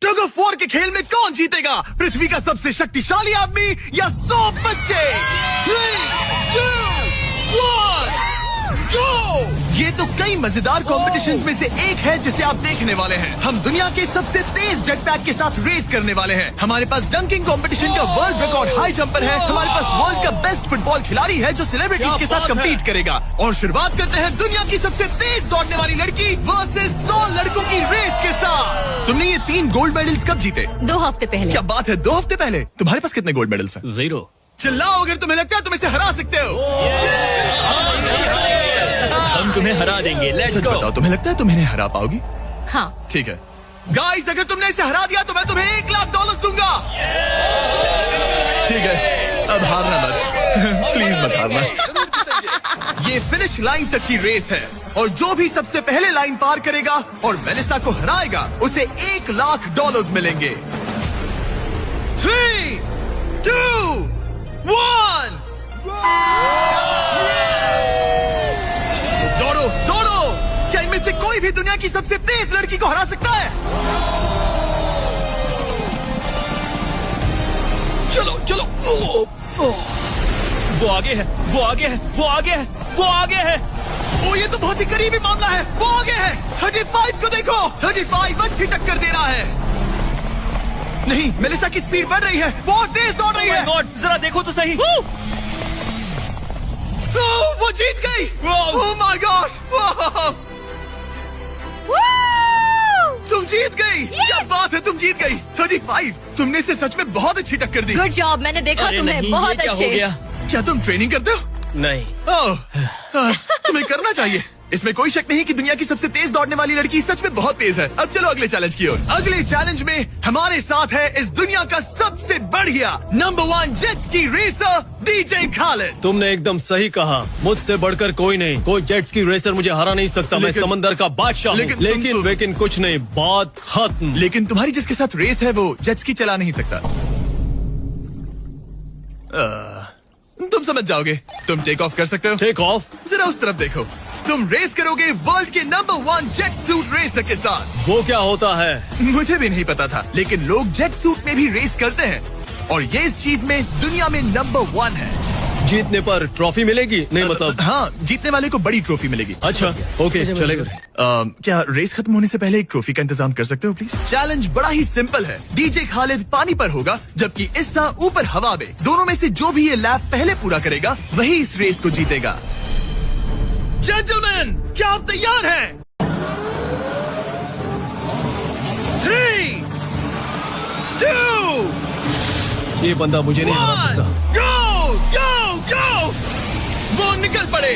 Tug of war के खेल में कौन जीतेगा? पृथ्वी का सबसे शक्तिशाली आदमी या 100 बच्चे? 3, 2, 1, गो! ये तो कई मजेदार कॉम्पिटिशन्स में से एक है जिसे आप देखने वाले हैं। हम दुनिया के सबसे तेज जेट पैक के साथ रेस करने वाले हैं। हमारे पास डंकिंग कंपटीशन का वर्ल्ड रिकॉर्ड हाई जंपर है। हमारे पास वर्ल्ड का बेस्ट फुटबॉल खिलाड़ी है जो सेलिब्रिटीज के साथ कम्पीट करेगा। और शुरुआत करते हैं दुनिया की सबसे तेज दौड़ने वाली लड़की वर्सेस 100 लड़कों की रेस के साथ। तुमने ये 3 गोल्ड मेडल्स कब जीते? 2 हफ्ते पहले। क्या बात है, 2 हफ्ते पहले? तुम्हारे पास कितने गोल्ड मेडल्स हैं? 0। चिल्लाओ अगर तुम्हें लगता है तुम इसे हरा सकते हो। हम तुम्हें हरा देंगे। लेट्स सच गो। बताओ, तुम्हें लगता है तुम इन्हें हरा पाओगी? हाँ। ठीक है गाइस, अगर तुमने इसे हरा दिया तो मैं तुम्हें $1,00,000 दूंगा। ठीक है, अब हारना मत। प्लीज मत हारना। ये फिनिश लाइन तक की रेस है और जो भी सबसे पहले लाइन पार करेगा और मेलिसा को हराएगा उसे $1,00,000 मिलेंगे। 3, 2, 1 दौड़ो दौड़ो। क्या इनमें से कोई भी दुनिया की सबसे तेज लड़की को हरा सकता है? चलो चलो। वो आगे है, वो आगे है, वो आगे है, वो आगे है। ओ, ये तो बहुत ही करीबी मामला है। वो आगे है। 35 को देखो, 35 अच्छी टक्कर दे रहा है। नहीं, मेलिसा की स्पीड बढ़ रही है, बहुत तेज दौड़ रही है। गॉड, जरा देखो तो सही। वो जीत गई। ओह माय गॉश, तुम जीत गई। क्या बात है, तुम जीत गई। 35, तुमने इसे सच में बहुत अच्छी टक्कर दी। गुड जॉब, मैंने देखा अरे तुम्हें। नहीं, बहुत ये क्या अच्छे। हो गया? क्या तुम ट्रेनिंग करते हो? नहीं। तुम्हें करना चाहिए। इसमें कोई शक नहीं कि दुनिया की सबसे तेज दौड़ने वाली लड़की सच में बहुत तेज है। अब चलो अगले चैलेंज की ओर। अगले चैलेंज में हमारे साथ है इस दुनिया का सबसे बढ़िया नंबर 1 जेट्स की रेसर डीजे खालिद। तुमने एकदम सही कहा, मुझसे बढ़कर कोई नहीं। कोई जेट्स की रेसर मुझे हरा नहीं सकता। मैं समंदर का बादशाह हूँ। लेकिन कुछ नहीं, बात खत्म। लेकिन तुम्हारी जिसके साथ रेस है वो जेट्स की चला नहीं सकता। तुम समझ जाओगे। तुम टेक ऑफ कर सकते हो। Take off? जरा उस तरफ देखो। तुम रेस करोगे वर्ल्ड के नंबर 1 जेट सूट रेसर के साथ। वो क्या होता है? मुझे भी नहीं पता था, लेकिन लोग जेट सूट में भी रेस करते हैं और ये इस चीज में दुनिया में नंबर 1 है। जीतने पर ट्रॉफी मिलेगी? नहीं मतलब। हाँ, जीतने वाले को बड़ी ट्रॉफी मिलेगी। अच्छा, ओके, चलेगा। क्या रेस खत्म होने से पहले एक ट्रॉफी का इंतजाम कर सकते हो प्लीज? चैलेंज बड़ा ही सिंपल है। डीजे खालिद पानी पर होगा जबकि इस्सा ऊपर हवा में। दोनों में से जो भी ये लैप पहले पूरा करेगा वही इस रेस को जीतेगा। जेंटलमैन, क्या आप तैयार हैं? 3, 2, ये बंदा मुझे नहीं हरा सकता। गो गो गो। वो निकल पड़े।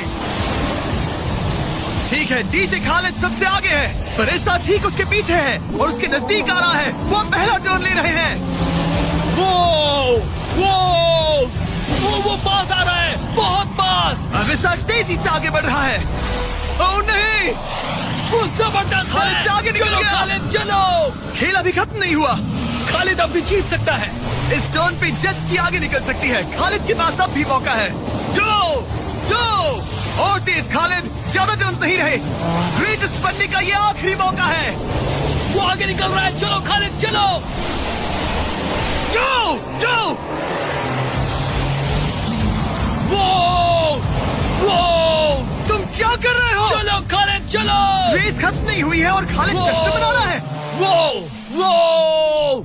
ठीक है, डीजे खालिद सबसे आगे है पर इस्सा ठीक उसके पीछे है और उसके नजदीक आ रहा है। वो पहला टर्न ले रहे हैं। वो पास आ रहा है, बहुत पास। अब इस्सा तेजी से आगे बढ़ रहा है। ओह नहीं, वो जबरदस्त है। खालिद से आगे निकल चलो गया। खालिद, चलो। खेल अभी खत्म नहीं हुआ। खालिद अब भी जीत सकता है। इस टर्न पे जेट्स की आगे निकल सकती है। खालिद के पास अब भी मौका है। गो गो और तेज खालिद, ज्यादा टर्न्स नहीं रहे। ग्रेटेस्ट बनने का ये आखिरी मौका है। वो आगे निकल रहा है। चलो खालिद, चलो। गो गो। तुम क्या कर रहे हो? चलो खालिद, चलो। रेस खत्म नहीं हुई है और खालिद जश्न मना रहा है।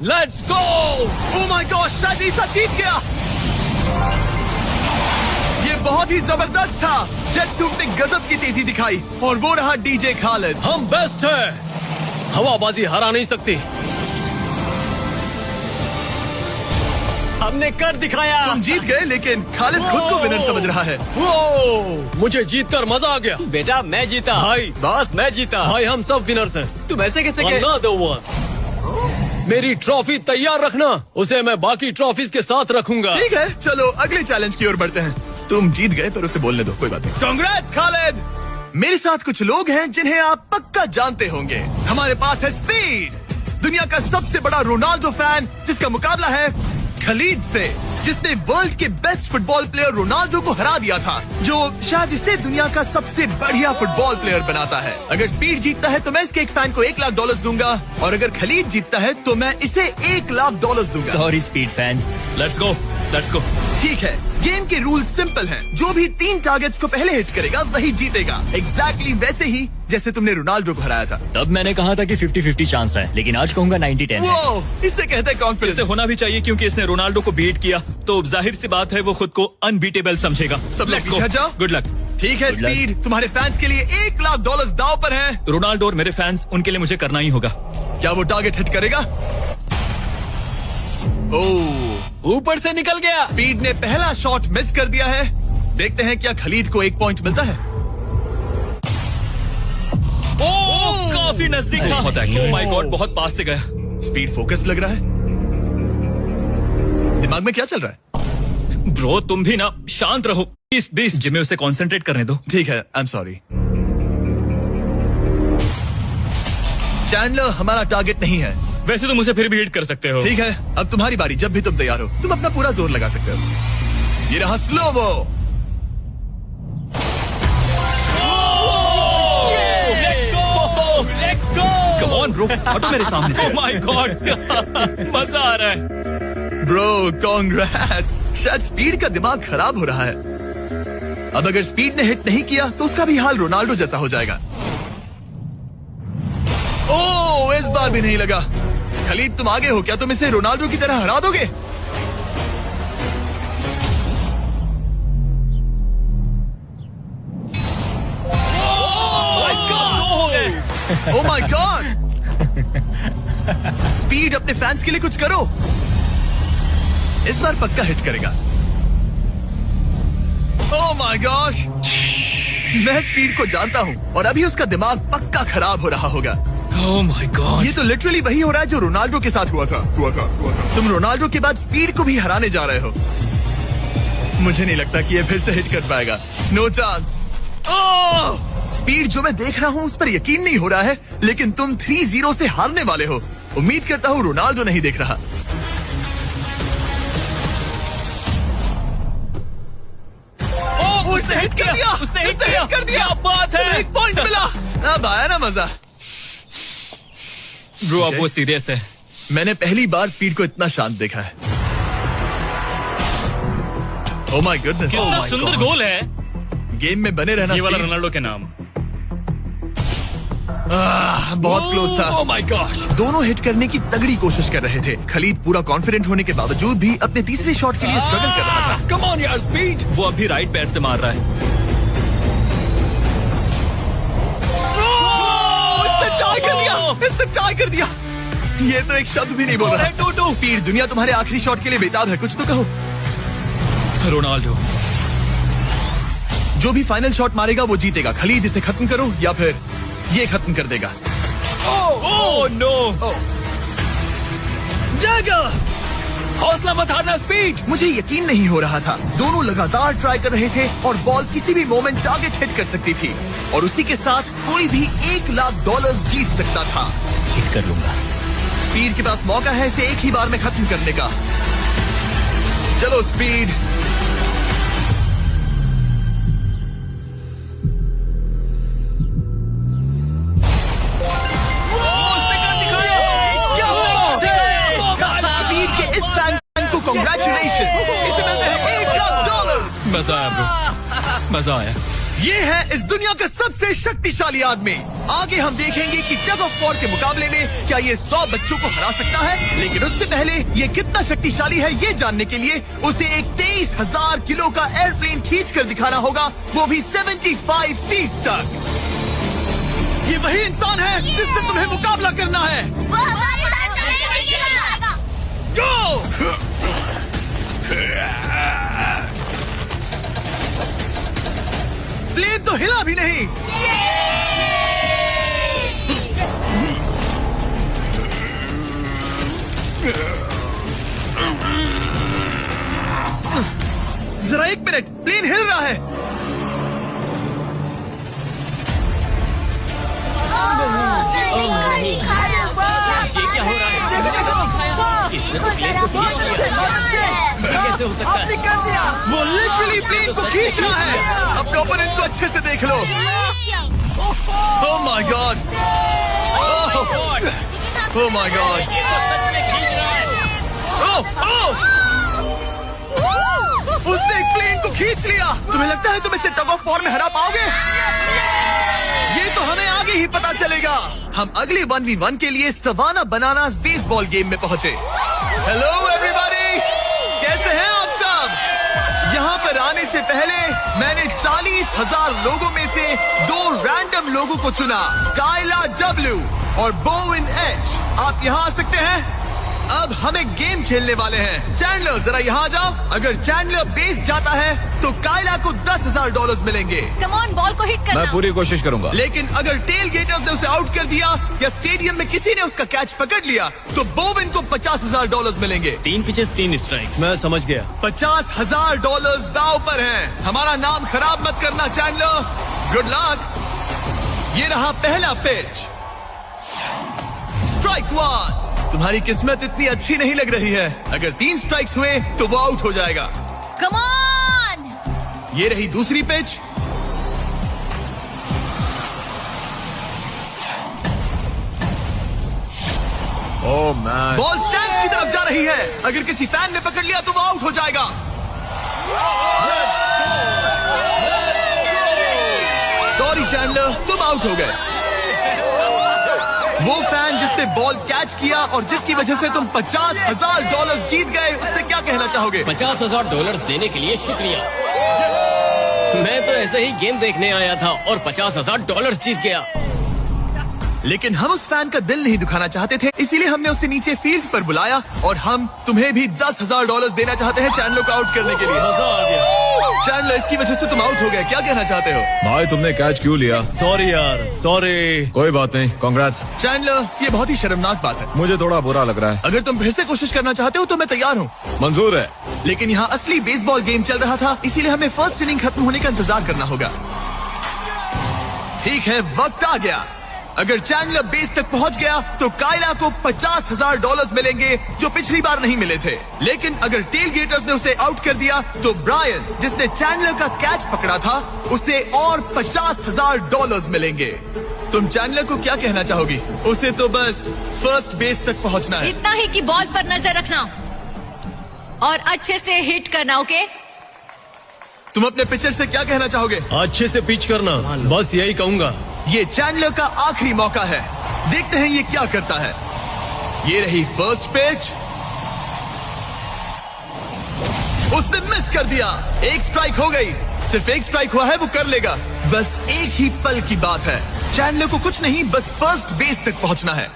Let's go. Oh my God, शायद इस्सा जीत गया। ये बहुत ही जबरदस्त था। जेट सूट ने गजब की तेजी दिखाई और वो रहा डीजे खालिद। हम बेस्ट है। हवाबाजी हरा नहीं सकती। हमने कर दिखाया। तुम जीत गए लेकिन खालिद खुद को विनर समझ रहा है। मुझे जीतकर मजा आ गया। बेटा मैं जीता। भाई। बॉस मैं जीता। भाई हम सब विनर्स हैं। तुम ऐसे कैसे कह? Another one। मेरी ट्रॉफी तैयार रखना, उसे मैं बाकी ट्रॉफीज के साथ रखूंगा। ठीक है, चलो अगले चैलेंज की ओर बढ़ते हैं। तुम जीत गए पर उसे बोलने दो, कोई बात नहीं। कांग्रेट्स खालिद। मेरे साथ कुछ लोग हैं जिन्हें आप पक्का जानते होंगे। हमारे पास है स्पीड, दुनिया का सबसे बड़ा रोनाल्डो फैन जिसका मुकाबला है खलीद से, जिसने वर्ल्ड के बेस्ट फुटबॉल प्लेयर रोनाल्डो को हरा दिया था, जो शायद इसे दुनिया का सबसे बढ़िया फुटबॉल प्लेयर बनाता है। अगर स्पीड जीतता है तो मैं इसके एक फैन को $1 लाख दूंगा, और अगर खलीद जीतता है तो मैं इसे $1 लाख दूंगा। Sorry speed fans, let's go. ठीक है, गेम के रूल सिंपल हैं। जो भी 3 टारगेट्स को पहले हिट करेगा वही जीतेगा। एग्जैक्टली वैसे ही जैसे तुमने रोनाल्डो को हराया था। तब मैंने कहा था कि 50-50 चांस है, लेकिन आज कहूंगा 90-10 है। वो इससे कहते हैं कॉन्फिडेंस। इसे होना भी चाहिए क्योंकि इसने रोनाल्डो को बीट किया, तो जाहिर सी बात है वो खुद को अनबीटेबल समझेगा। सब लोग पीछे जाओ। Good luck. ठीक है Good luck. स्पीड, तुम्हारे फैंस के लिए $1 लाख दाव पर है। रोनाल्डो और मेरे फैंस, उनके लिए मुझे करना ही होगा। क्या वो टारगेट हिट करेगा? ओह, ऊपर से निकल गया। स्पीड ने पहला शॉट मिस कर दिया है। देखते हैं क्या खलीद को 1 पॉइंट मिलता है। ओह, काफी नजदीक था। ओह माय गॉड, बहुत पास से गया। स्पीड फोकस लग रहा है। दिमाग में क्या चल रहा है? ब्रो तुम भी ना शांत रहो। प्लीज जिम्मे उसे कंसंट्रेट करने दो। ठीक है, आई एम सॉरी। चैंडलर हमारा टारगेट नहीं है। वैसे तुम उसे फिर भी हिट कर सकते हो। ठीक है, अब तुम्हारी बारी। जब भी तुम तैयार हो तुम अपना पूरा जोर लगा सकते हो। ये रहा Slovo. Let's go. Come on bro, हटो मेरे सामने से। ओह माय गॉड, मजा आ रहा है। Bro congrats. शायद स्पीड का दिमाग खराब हो रहा है। अब अगर स्पीड ने हिट नहीं किया तो उसका भी हाल रोनाल्डो जैसा हो जाएगा। ओह, इस बार भी नहीं लगा। खलीद तुम आगे हो क्या? तुम इसे रोनाल्डो की तरह हरा दोगे? ओह माय गॉड। स्पीड अपने फैंस के लिए कुछ करो। इस बार पक्का हिट करेगा। ओह माय गॉश, मैं स्पीड को जानता हूँ और अभी उसका दिमाग पक्का खराब हो रहा होगा। ओह माय गॉड, ये तो लिटरली वही हो रहा है जो रोनाल्डो के साथ हुआ था। तुम रोनाल्डो के बाद स्पीड को भी हराने जा रहे हो। मुझे नहीं लगता कि ये फिर से हिट कर पाएगा। No chance. स्पीड जो मैं देख रहा हूँ उस पर यकीन नहीं हो रहा है, लेकिन तुम 3-0 से हारने वाले हो। उम्मीद करता हूँ रोनाल्डो नहीं देख रहा। उसने हिट कर दिया। उसने हिट कर दिया। क्या बात है। 1 पॉइंट मिला। अब आया ना मजा। ब्रो अब वो सीरियस है। मैंने पहली बार स्पीड को इतना शांत देखा है। ओह माय गुडनेस, कितना सुंदर गोल है। गेम में बने रहना। ये वाला स्पीड। रोनाल्डो के नाम। बहुत क्लोज था। Oh my gosh. दोनों हिट करने की तगड़ी कोशिश कर रहे थे। खलीद पूरा कॉन्फिडेंट होने के बावजूद भी अपने तीसरे शॉट के लिए स्ट्रगल कर रहा था। कम ऑन यार स्पीड। वो अभी राइट पैर से मार रहा है। इसने टाई कर दिया। इसने टाई कर दिया। ये तो एक शब्द भी नहीं बोल रहा। 2-2। स्पीड, दुनिया तुम्हारे आखिरी शॉट के लिए बेताब है। कुछ तो कहो। रोनाल्डो जो भी फाइनल शॉट मारेगा वो जीतेगा। खलीद इसे खत्म करो या फिर ये खत्म कर देगा। Oh no. जगह हौसला मत हारना स्पीड। मुझे यकीन नहीं हो रहा था। दोनों लगातार ट्राई कर रहे थे और बॉल किसी भी मोमेंट टारगेट हिट कर सकती थी और उसी के साथ कोई भी $1 लाख जीत सकता था। हिट कर लूंगा। स्पीड के पास मौका है इसे एक ही बार में खत्म करने का। चलो स्पीड। स्पीड के इस फैन को कांग्रेचुलेशन। इसे मिलते हैं $1 लाख। मजा आया ब्रो, मजा आया। ये है इस दुनिया का सबसे शक्तिशाली आदमी। आगे हम देखेंगे कि टग ऑफ वॉर के मुकाबले में क्या ये 100 बच्चों को हरा सकता है। लेकिन उससे पहले ये कितना शक्तिशाली है ये जानने के लिए उसे एक 23,000 किलो का एयरप्लेन खींच कर दिखाना होगा, वो भी 75 फीट तक। ये वही इंसान है जिससे तुम्हें मुकाबला करना है। Go! प्लेन तो हिला भी नहीं। जरा 1 मिनट, प्लेन हिल रहा है। ये क्या हो रहा है? इसने तो प्लेन को दिया। कैसे हो सकता है? कर दिया। वो लिटरली प्लेन को खींच रहा है। अपने ओपोनेंट को अच्छे से देख लो। Oh my god, oh my god, उसने एक प्लेन को खींच लिया। तुम्हें लगता है तुम इसे टग ऑफ वॉर में हरा पाओगे? ये तो हमें आगे ही पता चलेगा। हम अगले 1v1 के लिए सवाना बनानास बेसबॉल गेम में पहुंचे। हेलो एवरीबॉडी, कैसे हैं आप सब? यहाँ पर आने से पहले मैंने 40,000 लोगों में से 2 रैंडम लोगों को चुना, काइला डब्ल्यू और बोविन एच। आप यहाँ आ सकते हैं। अब हम एक गेम खेलने वाले हैं। चैंडलर जरा यहाँ आ जाओ। अगर चैंडलर बेस जाता है तो काइला को $10,000 मिलेंगे। कम ऑन, बॉल को हिट करना। मैं पूरी कोशिश करूंगा। लेकिन अगर टेल गेटर्स ने उसे आउट कर दिया या स्टेडियम में किसी ने उसका कैच पकड़ लिया तो बोविन को $50,000 मिलेंगे। 3 पिचेस 3 स्ट्राइक। मैं समझ गया। $50,000 दाव पर हैं। हमारा नाम खराब मत करना चैंडलर। Good luck. ये रहा पहला पिच। स्ट्राइक 1। तुम्हारी किस्मत इतनी अच्छी नहीं लग रही है। अगर 3 स्ट्राइक्स हुए तो वो आउट हो जाएगा। Come on. ये रही दूसरी pitch. Oh man, ball stands की तरफ जा रही है। अगर किसी फैन ने पकड़ लिया तो वो आउट हो जाएगा। सॉरी चैंडलर, तुम आउट हो गए। वो फैन जिसने बॉल कैच किया और जिसकी वजह से तुम $50,000 जीत गए, उससे क्या कहना चाहोगे? $50,000 देने के लिए शुक्रिया। मैं तो ऐसे ही गेम देखने आया था और $50,000 जीत गया। लेकिन हम उस फैन का दिल नहीं दुखाना चाहते थे, इसीलिए हमने उसे नीचे फील्ड पर बुलाया और हम तुम्हें भी $10,000 देना चाहते हैं चैंडलर को आउट करने के लिए। मजा आ गया। चैंडलर, इसकी वजह से तुम आउट हो गए, क्या कहना चाहते हो? भाई तुमने कैच क्यों लिया? सॉरी यार, सॉरी। कोई बात नहीं, कांग्रेट्स। चैंडलर, ये बहुत ही शर्मनाक बात है। मुझे थोड़ा बुरा लग रहा है। अगर तुम फिर से कोशिश करना चाहते हो तो मैं तैयार हूँ। मंजूर है। लेकिन यहाँ असली बेसबॉल गेम चल रहा था, इसीलिए हमें फर्स्ट इनिंग खत्म होने का इंतजार करना होगा। ठीक है, वक्त आ गया। अगर चैंडलर बेस तक पहुंच गया तो काइला को $50,000 मिलेंगे, जो पिछली बार नहीं मिले थे। लेकिन अगर टेल गेटर्स ने उसे आउट कर दिया तो ब्रायन, जिसने चैंडलर का कैच पकड़ा था, उसे और $50,000 मिलेंगे। तुम चैंडलर को क्या कहना चाहोगी? उसे तो बस फर्स्ट बेस तक पहुंचना है। इतना ही कि बॉल पर नजर रखना और अच्छे से हिट करना। ओके? तुम अपने पिचर से क्या कहना चाहोगे? अच्छे से पिच करना, बस यही कहूंगा। ये चैंडलर का आखिरी मौका है। देखते हैं ये क्या करता है। ये रही फर्स्ट पिच। उसने मिस कर दिया। एक स्ट्राइक हो गई। सिर्फ एक स्ट्राइक हुआ है, वो कर लेगा। बस एक ही पल की बात है। चैंडलर को कुछ नहीं, बस फर्स्ट बेस तक पहुंचना है।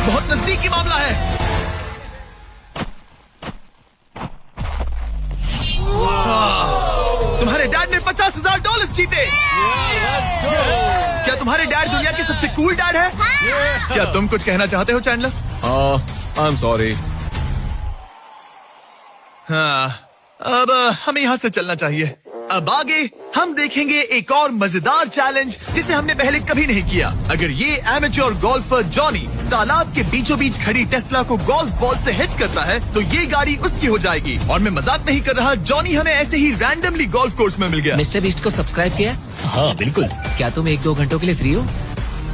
बहुत नजदीकी मामला है। तुम्हारे डैड ने $50,000 जीते। क्या तुम्हारे डैड दुनिया के सबसे कूल डैड है? क्या तुम कुछ कहना चाहते हो चैंडलर? I am sorry. हाँ, अब हमें यहाँ से चलना चाहिए। अब आगे हम देखेंगे एक और मजेदार चैलेंज जिसे हमने पहले कभी नहीं किया। अगर ये एमेच्योर गोल्फर जॉनी तालाब के बीचों बीच खड़ी टेस्ला को गोल्फ बॉल से हिट करता है तो ये गाड़ी उसकी हो जाएगी। और मैं मजाक नहीं कर रहा, जॉनी हमें ऐसे ही रैंडमली गोल्फ कोर्स में मिल गया। मिस्टर बीस्ट को सब्सक्राइब किया? हाँ बिल्कुल। क्या तुम 1-2 घंटों के लिए फ्री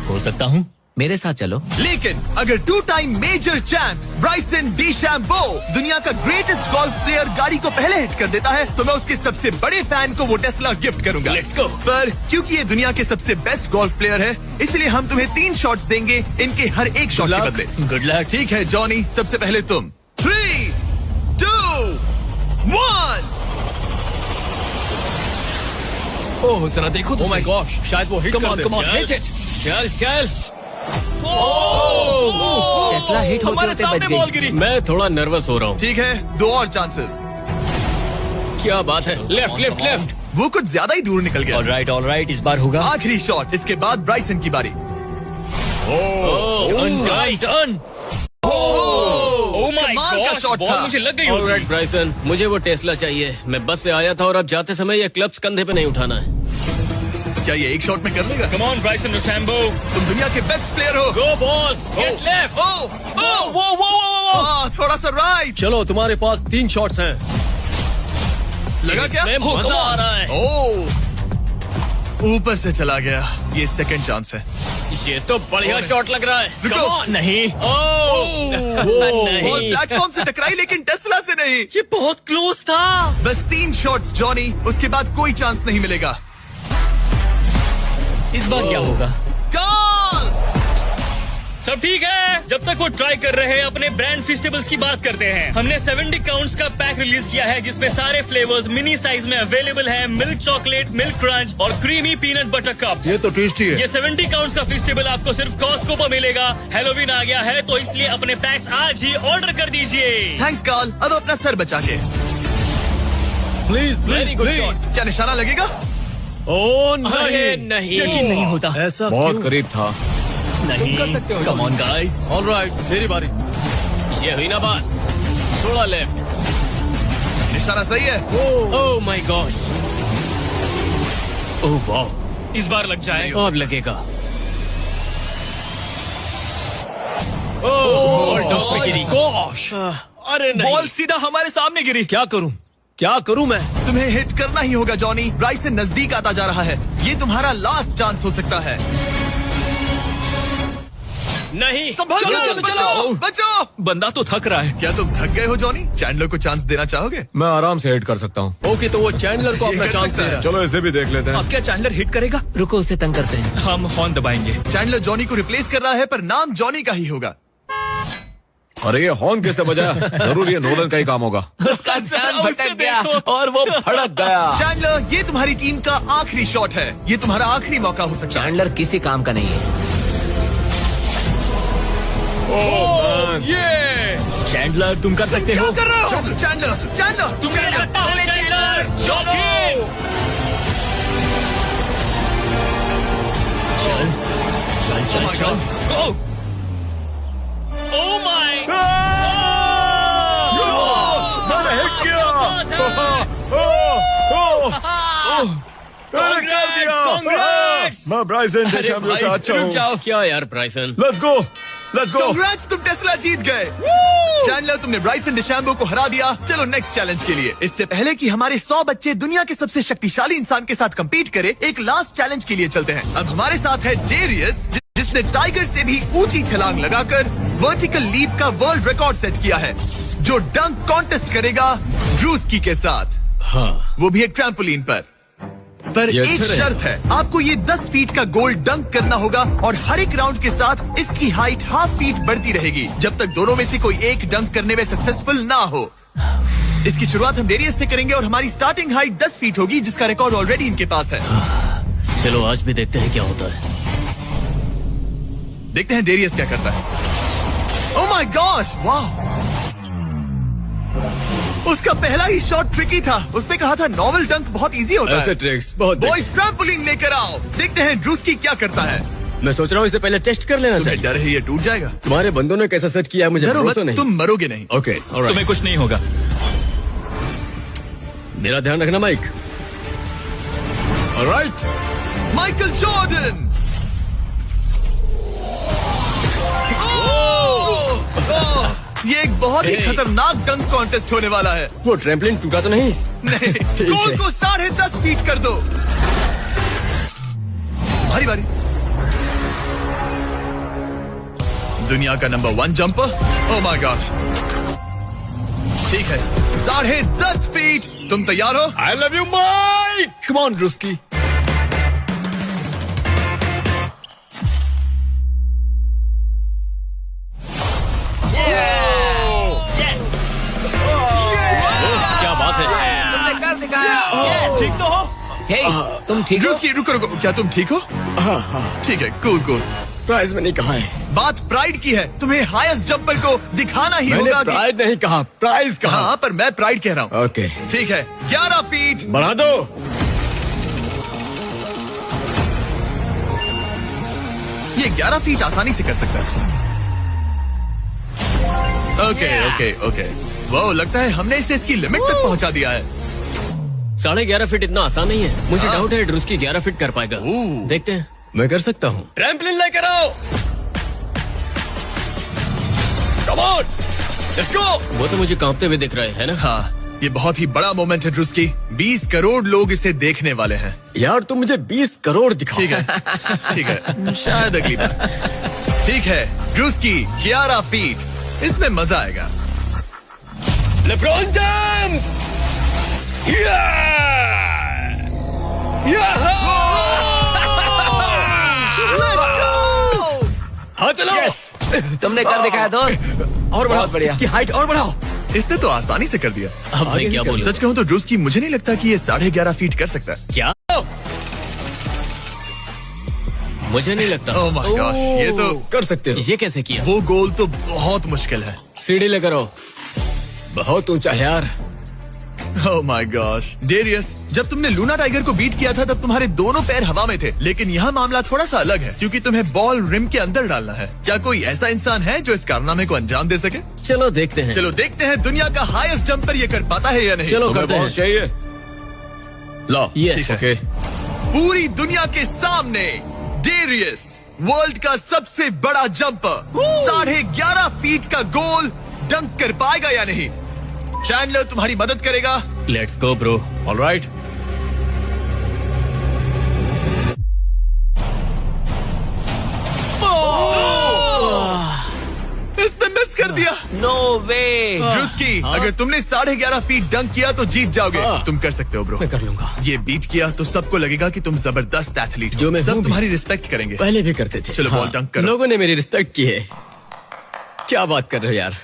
हो सकता हूँ। मेरे साथ चलो। लेकिन अगर 2 टाइम मेजर चैंप ब्राइसन डीशैम्बो दुनिया का ग्रेटेस्ट गोल्फ प्लेयर गाड़ी को पहले हिट कर देता है तो मैं उसके सबसे बड़े फैन को वो टेस्ला गिफ्ट करूंगा। Let's go। पर क्योंकि ये दुनिया के सबसे बेस्ट गोल्फ प्लेयर है, इसलिए हम तुम्हें 3 शॉट्स देंगे, इनके हर एक शॉट के बदले। Good luck. ठीक है जॉनी, सबसे पहले तुम। 3, 2, 1। ओह जरा देखो तो ओह माय सही। गॉश, शायद वो हिट Come कर on, दे। come on, चल, hit it। चल चल। टेस्ला हिट होते हमारे होते सामने बच बॉल गई। गिरी। मैं थोड़ा नर्वस हो रहा हूँ। ठीक है, 2 और चांसेस। क्या बात है। Left left left. वो कुछ ज्यादा ही दूर निकल गया। ऑल राइट, इस बार होगा। आखिरी शॉट, इसके बाद ब्राइसन की बारी। टर्न। ओह माय कमाल का गॉश, शॉट बॉल था। मुझे लग गई। ऑलराइट ब्राइसन, मुझे वो टेस्ला चाहिए। मैं बस से आया था और अब जाते समय ये क्लब्स कंधे पे नहीं उठाना है। क्या ये एक शॉट में कर लेगा? कम ऑन ब्राइसन डीचैम्बो, तुम दुनिया के बेस्ट प्लेयर हो। गो बॉल, गेट लेफ्ट। थोड़ा सा राइट। चलो तुम्हारे पास 3 शॉट्स हैं। लगा क्या? इसमें मजा आ रहा है। ऊपर से चला गया। ये सेकंड चांस है। ये तो बढ़िया शॉट लग रहा है। रुको। Come on, नहीं। बॉल नहीं, प्लेटफॉर्म से टकराई लेकिन टेस्ला से नहीं। ये बहुत क्लोज था। बस 3 शॉट्स जॉनी, उसके बाद कोई चांस नहीं मिलेगा। इस बार क्या होगा? गोल! सब ठीक है। जब तक वो ट्राई कर रहे हैं, अपने ब्रांड फेस्टिवल्स की बात करते हैं। हमने 70 काउंट्स का पैक रिलीज किया है, जिसमें सारे फ्लेवर्स मिनी साइज में अवेलेबल हैं। मिल्क चॉकलेट, मिल्क क्रंच और क्रीमी पीनट बटर कप्स। ये तो टेस्टी है। ये 70 काउंट्स का फेस्टिवल आपको सिर्फ कॉस्को पर मिलेगा। हैलोवीन आ गया है, तो इसलिए अपने पैक्स आज ही ऑर्डर कर दीजिए। थैंक्स कार्ल, अब अपना सर बचा के। Please Very good shot. क्या निशाना लगेगा? ओ अरे नहीं, नहीं, यकीन नहीं होता। ऐसा बहुत क्यों? करीब था। नहीं कर सकते हो। कम ऑन गाइस, ऑलराइट, मेरी बारी। ये हुई ना बात। थोड़ा लेफ्ट। निशाना सही है। Oh my gosh. ओह वाह, इस बार लग जाएगा। अब लगेगा। ओह, टॉप पे गिरी। गॉश, अरे नहीं। बॉल सीधा हमारे सामने गिरी। क्या करूं? क्या करूं मैं? तुम्हें हिट करना ही होगा जॉनी। ब्राइसन नजदीक आता जा रहा है। ये तुम्हारा लास्ट चांस हो सकता है। नहीं। संभल चलो, कर, चलो, बचो, चलो। बचो। बंदा तो थक रहा है। क्या तुम थक गए हो जॉनी? चैंडलर को चांस देना चाहोगे? मैं आराम से हिट कर सकता हूँ। ओके, तो वो चैंडलर को ये अपना कर चांस सकता दे है। रहा है। चलो इसे भी देख लेते हैं। अब क्या चैंडलर हिट करेगा? रुको, उसे तंग करते हैं। हम हॉर्न दबाएंगे। चैंडलर जॉनी को रिप्लेस कर रहा है, पर नाम जॉनी का ही होगा। अरे ये हॉर्न किसने बजाया? जरूर ये नोलन का ही काम होगा। उसका ध्यान भटक गया और वो भड़क गया। चैंडलर, ये तुम्हारी टीम का आखिरी शॉट है। ये तुम्हारा आखिरी मौका हो सकता है। चैंडलर किसी काम का नहीं है। ये चैंडलर, तुम कर सकते हो। कर रहे हो? चैंडलर, चैंडलर, तुम कर सकते हो चैंडलर। चौकी। चल चल चल चल। गो। Oh my. मैंने हिट किया। मैंने कर दिया। Congrats! मैं ब्राइसन अरे डीचैम्बो भाई, से अच्छा रुक हूँ। जाओ। क्या यार ब्राइसन? Let's go, let's go. Congrats, तुम टेस्ला जीत गए। चैंडलर, तुमने ब्राइसन डिशैम्बो को हरा दिया। चलो नेक्स्ट चैलेंज के लिए। इससे पहले कि हमारे 100 बच्चे दुनिया के सबसे शक्तिशाली इंसान के साथ compete करे, एक लास्ट चैलेंज के लिए चलते हैं। अब हमारे साथ है डेरियस, जिसने टाइगर से भी ऊंची छलांग लगाकर वर्टिकल लीप का वर्ल्ड रिकॉर्ड सेट किया है, जो डंक कॉन्टेस्ट करेगा ड्रूस्की के साथ। हाँ। वो भी एक ट्रैम्पोलिन पर ये एक अच्छा शर्त है, आपको ये 10 फीट का गोल डंक करना होगा और हर एक राउंड के साथ इसकी हाइट हाफ फीट बढ़ती रहेगी, जब तक दोनों में से कोई एक डंक करने में सक्सेसफुल ना हो। इसकी शुरुआत हम डेरियस से करेंगे और हमारी स्टार्टिंग हाइट 10 फीट होगी, जिसका रिकॉर्ड ऑलरेडी इनके पास है। चलो आज भी देखते हैं क्या होता है। देखते हैं डेरियस क्या करता है। ओह माय गॉश, वाह! उसका पहला ही शॉट ट्रिकी था। उसने कहा था नॉवल डंक बहुत इजी होता ऐसे है। ट्रिक्स बहुत बॉयज, ट्रैम्पोलिन लेकर आओ। देखते हैं ड्रूस्की क्या करता है। मैं सोच रहा हूँ इसे पहले टेस्ट कर लेना तुम्हें डर है ये टूट जाएगा? तुम्हारे बंदों ने कैसा सेट किया है मुझे डरो मत, भरोसा नहीं। तुम मरोगे नहीं। Okay, alright. तुम्हें कुछ नहीं होगा। मेरा ध्यान रखना माइक। ऑलराइट। Michael Jordan. ये एक बहुत ही खतरनाक डंक कॉन्टेस्ट होने वाला है। वो ट्रैम्पलिन टूटा तो नहीं? नहीं, ठीक गोल है। को 10.5 फीट कर दो। हमारी बारी। दुनिया का number 1 jumper. Oh my god. ठीक है, 10.5 फीट। तुम तैयार हो? I love you Mike. Come on Druski. क्या बात है? तुमने कर दिखाया। ठीक तो हो? हे, तुम ठीक हो? ड्रूस्की, रुको रुको, क्या तुम ठीक हो? ठीक है, कूल कूल। प्राइज में नहीं कहा है। बात प्राइड की है। तुम्हें हाईएस्ट जंपर को दिखाना ही मैंने होगा कि... प्राइड नहीं कहा, प्राइज कहा। हाँ, पर मैं प्राइड कह रहा हूँ। ओके, ठीक है, 11 फीट। बढ़ा दो। ये 11 फीट आसानी से कर सकता है। Okay okay okay. वो लगता है हमने इसे इसकी लिमिट तक पहुंचा दिया है। 11.5 फीट इतना आसान नहीं है। मुझे डाउट है ड्रूस्की 11 फीट कर पाएगा। देखते हैं। मैं कर सकता हूँ। ट्रैम्पलिन लेकर आओ। Come on, let's go. वो तो मुझे कांपते हुए दिख रहे हैं ना। हाँ, ये बहुत ही बड़ा मोमेंट है ड्रूस्की। 20 करोड़ लोग इसे देखने वाले हैं। यार तुम मुझे 20 करोड़ दिखाओ। ठीक है, ठीक है, शायद अगली बार। ठीक है, ड्रूस्की 11 फीट, इसमें मजा आएगा। LeBron James! हाँ चलो। तुमने कर दिखाया दोस्त। और बढ़ाओ, बढ़िया। इसकी हाइट और बढ़ाओ। इसने तो आसानी से कर दिया। अब मैं क्या बोलूं? सच कहूँ तो ड्रूस्की मुझे नहीं लगता कि ये 11.5 फीट कर सकता है। क्या? मुझे नहीं लगता। ओह माय गॉश, ये तो कर सकते हो। ये कैसे किया? वो गोल तो बहुत मुश्किल है। सीढ़ी लेकर आओ। बहुत ऊंचा है यार। ओह माय गॉश, डेरियस, जब तुमने लूना टाइगर को बीट किया था तब तुम्हारे दोनों पैर हवा में थे, लेकिन यहाँ मामला थोड़ा सा अलग है क्योंकि तुम्हें बॉल रिम के अंदर डालना है। क्या कोई ऐसा इंसान है जो इस कारनामे को अंजाम दे सके? चलो देखते हैं। चलो देखते हैं दुनिया का हाईएस्ट जंपर ये कर पाता है या नहीं। चलो तुम्हें करते हैं। बहुत चाहिए। लो, ये ठीक है। ओके। पूरी दुनिया के सामने डेरियस, वर्ल्ड का सबसे बड़ा जंपर, 11.5 फीट का गोल डंक कर पाएगा या नहीं? चैंडलर तुम्हारी मदद करेगा। Let's go bro. ऑलराइट। इसने मिस कर दिया। नो वे। ड्रूस्की, अगर तुमने 11.5 फीट डंक किया तो जीत जाओगे। तुम कर सकते हो ब्रो। मैं कर लूंगा। ये बीट किया तो सबको लगेगा कि तुम जबरदस्त एथलीट हो। जो मैं सब हूं भी। तुम्हारी रिस्पेक्ट करेंगे। पहले भी करते थे। चलो, बॉल डंक करो। लोगों ने मेरी रिस्पेक्ट की है। क्या बात कर रहे हो यार?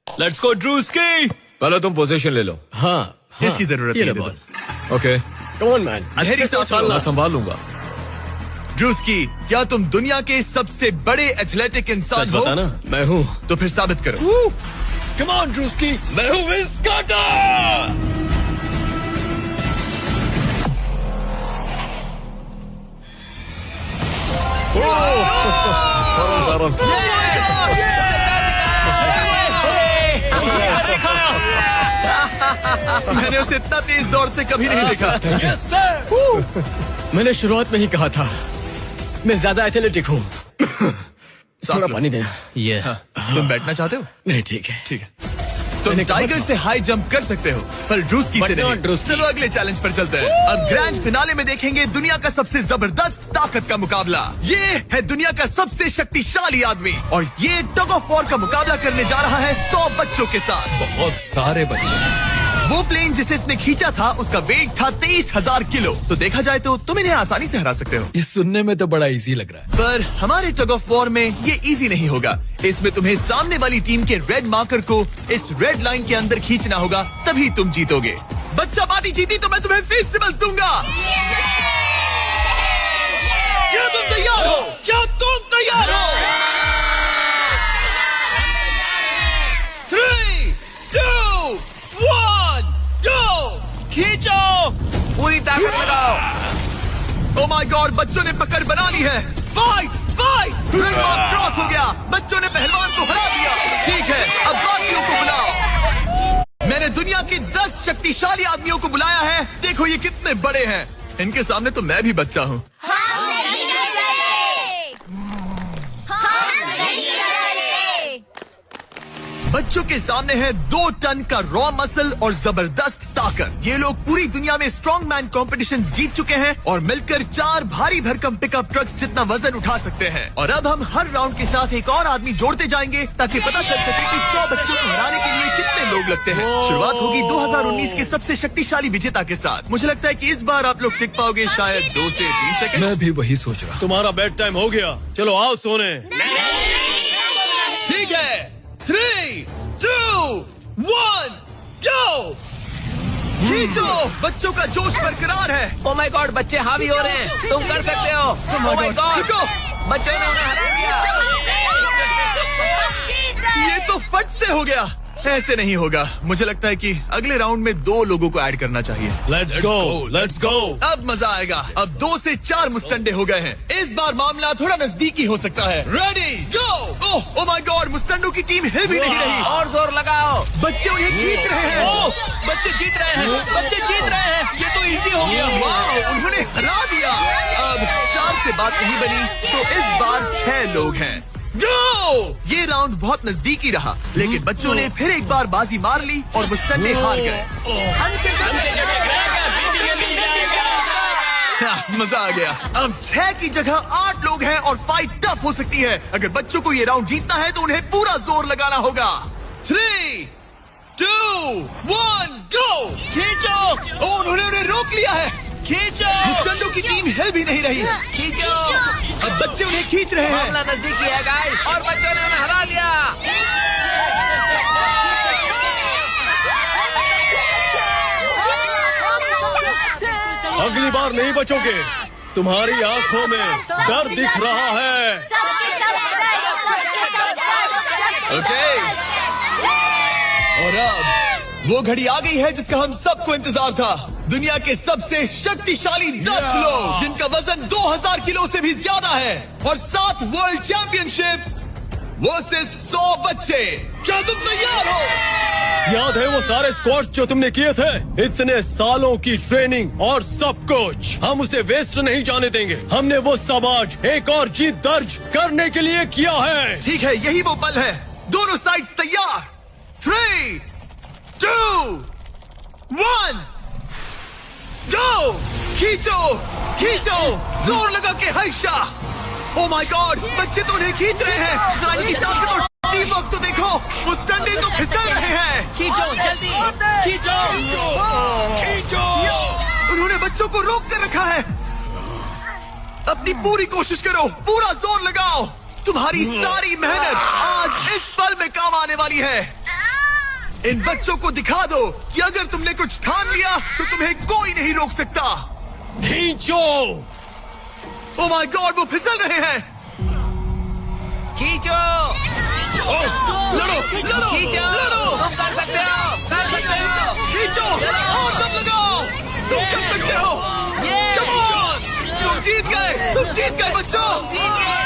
Let's go Druski. पहले तुम पोजीशन ले लो। हाँ, इसकी जरूरत ये नहीं लो है, ball. Okay, come on man. अच्छे से उछालना। मैं संभाल लूंगा। ड्रूस्की, क्या तुम दुनिया के सबसे बड़े एथलेटिक इंसान सच हो? बताना। मैं हूँ। तो फिर साबित करो। Come on Druski. मैं हूँ विंस कार्टर। मैंने उसे इतना तेज दौड़ते कभी नहीं देखा। मैंने शुरुआत में ही कहा था मैं ज्यादा एथलेटिक हूँ। थोड़ा लो। पानी देना। ये तुम बैठना चाहते हो? नहीं, ठीक है। ठीक है। तुम टाइगर से हाई जंप कर सकते हो पर ड्रूस्की से But not नहीं। ड्रूस्की। चलो अगले चैलेंज पर चलते हैं। अब ग्रैंड फिनाले में देखेंगे दुनिया का सबसे जबरदस्त ताकत का मुकाबला। ये है दुनिया का सबसे शक्तिशाली आदमी और ये टग ऑफ वॉर का मुकाबला करने जा रहा है 100 बच्चों के साथ। बहुत सारे बच्चे। वो प्लेन जिसे इसने खींचा था उसका वेट था 23,000 किलो। तो देखा जाए तो तुम इन्हें आसानी से हरा सकते हो। ये सुनने में तो बड़ा इजी लग रहा है। पर हमारे टग ऑफ वॉर में ये इजी नहीं होगा। इसमें तुम्हें सामने वाली टीम के रेड मार्कर को इस रेड लाइन के अंदर खींचना होगा, तभी तुम जीतोगे। बच्चा पार्टी जीती तो मैं तुम्हें फेस्टिवल्स दूंगा। क्या तुम तैयार हो? क्या तुम तैयार हो? 3, 2, 1, go! खींचो। पूरी ताकत लगाओ। ओ माय गॉड, बच्चों ने पकड़ बना ली है। Fight, fight! Red mark cross हो गया। बच्चों ने पहलवान को हरा दिया। ठीक है, अब बाकियों को बुलाओ। मैंने दुनिया के 10 शक्तिशाली आदमियों को बुलाया है। देखो ये कितने बड़े हैं। इनके सामने तो मैं भी बच्चा हूँ। बच्चों के सामने है 2 टन का रॉ मसल और जबरदस्त ताकत। ये लोग पूरी दुनिया में स्ट्रॉन्ग मैन कॉम्पिटिशन्स जीत चुके हैं और मिलकर 4 भारी भरकम पिकअप ट्रक्स जितना वजन उठा सकते हैं। और अब हम हर राउंड के साथ एक और आदमी जोड़ते जाएंगे ताकि पता चल सके कि 100 बच्चों को हराने के लिए कितने लोग लगते हैं। शुरुआत होगी 2019 के सबसे शक्तिशाली विजेता के साथ। मुझे लगता है कि इस बार आप लोग टिक पाओगे शायद 2 से 3 सेकंड। मैं भी वही सोच रहा हूँ। तुम्हारा बेड टाइम हो गया। चलो आओ सोने। ठीक है, 3, 2, 1, go! खींचो। बच्चों का जोश बरकरार है। ओ माय गॉड, बच्चे हावी हो रहे हैं। तुम कर सकते हो। ओ माय गॉड, रुको। बच्चों ने उन्हें हरा दिया। ये तो फट से हो गया। ऐसे नहीं होगा। मुझे लगता है कि अगले राउंड में 2 लोगों को ऐड करना चाहिए। Let's go. अब मजा आएगा। अब 2 से 4 मुस्टंडे हो गए हैं। इस बार मामला थोड़ा नजदीकी हो सकता है। Ready go. Oh my God, मुस्टंडों की टीम हिल भी नहीं रही। और जोर लगाओ। बच्चे उन्हें खींच रहे हैं। बच्चे जीत रहे हैं, बच्चे जीत रहे हैं। ये तो इजी हो गया। वाह, उन्होंने हरा दिया। अब 4 से बात नहीं बनी, तो इस बार 6 लोग हैं। गो! ये राउंड बहुत नजदीकी रहा, लेकिन बच्चों ने फिर एक बार बाजी मार ली और मुस्टंडे हार गए। मजा आ गया। अब 6 की जगह 8 लोग हैं और फाइट टफ हो सकती है। अगर बच्चों को ये राउंड जीतना है तो उन्हें पूरा जोर लगाना होगा। 3, 2, 1, गो! खींचो। उन्होंने उन्हें रोक लिया है। खींचो। मुस्टंडों की टीम हिल भी नहीं रही। खींचो। अब बच्चे उन्हें खींच रहे हैं। मामला नजदीकी है गाइस, और बच्चों ने उन्हें हरा दिया। अगली बार नहीं बचोगे। तुम्हारी आंखों में डर दिख रहा है। ओके। और अब वो घड़ी आ गई है जिसका हम सबको इंतजार था। दुनिया के सबसे शक्तिशाली 10 लोग, जिनका वजन 2000 किलो से भी ज्यादा है, और 7 वर्ल्ड चैंपियनशिप्स वर्सेस 100 बच्चे। क्या तुम तैयार हो? याद है वो सारे स्क्वाट्स जो तुमने किए थे? इतने सालों की ट्रेनिंग और सब कुछ, हम उसे वेस्ट नहीं जाने देंगे। हमने वो सब आज एक और जीत दर्ज करने के लिए किया है। ठीक है, यही वो पल है। दोनों साइड्स तैयार। 3, 2, 1, गो! खींचो, खींचो, जोर लगा के हर्षा। ओ माय गॉड, बच्चे तो उन्हें खींच रहे हैं। जरा इनकी ताकत और टीम वर्क तो देखो। मुस्टंडे तो फिसल रहे हैं। खींचो जल्दी, खींचो, खींचो। उन्होंने बच्चों को रोक कर रखा है। अपनी पूरी कोशिश करो, पूरा जोर लगाओ। तुम्हारी सारी मेहनत आज इस पल में काम आने वाली है। इन बच्चों को दिखा दो कि अगर तुमने कुछ ठान लिया तो तुम्हें कोई नहीं रोक सकता। खींचो। ओ माय गॉड, वो फिसल रहे हैं। खींचो। लड़ो, लड़ो, खींचो। लड़ो। तुम कर सकते हो, कर सकते हो। खींचो और दम लगाओ। तुम कर सकते हो। ये। Come on! तुम जीत गए बच्चों। जीत गए।